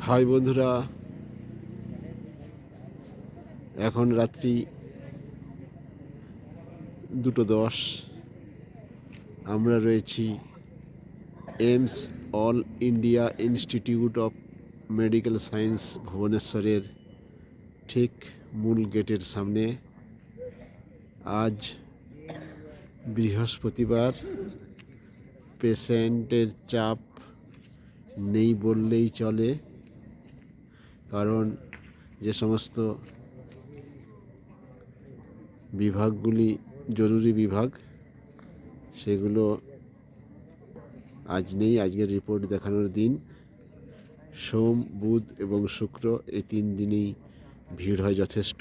High বন্ধুরা, এখন রাত্রি 2:10। আমরা রয়েছি AIIMS All India Institute of Medical Science ভুবনেশ্বরের ঠিক মূল গেটের সামনে। আজ বৃহস্পতিবার, পেশেন্টের চাপ নেই বললেই চলে, কারণ যে সমস্ত বিভাগগুলি জরুরি বিভাগ সেগুলো আজ নেই। আজকের রিপোর্ট দেখানোর দিন। সোম, বুধ এবং শুক্র এই 3 দিনেই ভিড় হয় যথেষ্ট।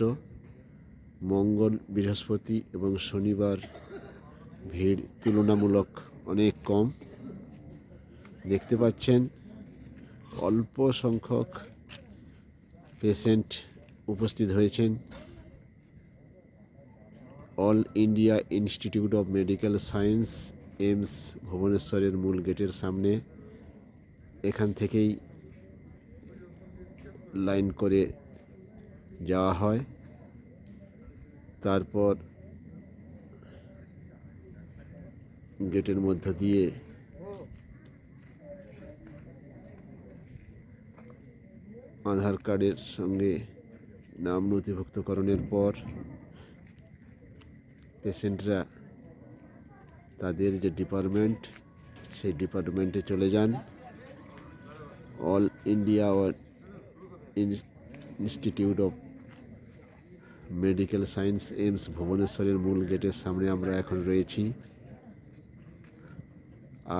মঙ্গল, বৃহস্পতি এবং শনিবার ভিড় তুলনামূলক অনেক কম। দেখতে পাচ্ছেন অল্প সংখ্যক পেশেন্ট উপস্থিত হয়েছেন All India Institute of Medical Science AIIMS ভুবনেশ্বরের মূল গেটের সামনে। এখান থেকেই লাইন করে যাওয়া হয়, তারপর গেটের মধ্য দিয়ে আধার কার্ডের সঙ্গে নাম নথিভুক্তকরণের পর পেশেন্টরা তাদের যে ডিপার্টমেন্ট সেই ডিপার্টমেন্টে চলে যান। All India Institute of Medical Science AIIMS ভুবনেশ্বরের মূল গেটের সামনে আমরা এখন রয়েছি।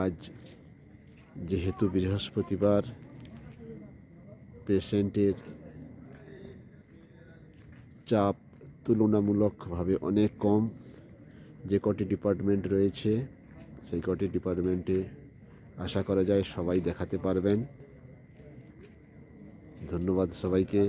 আজ যেহেতু বৃহস্পতিবার, পেশেন্টের চাপ তুলনামূলকভাবে অনেক কম। যে কটি ডিপার্টমেন্ট রয়েছে সেই কটি ডিপার্টমেন্টে আশা করা যায় সবাই দেখাতে পারবেন। ধন্যবাদ সবাইকে।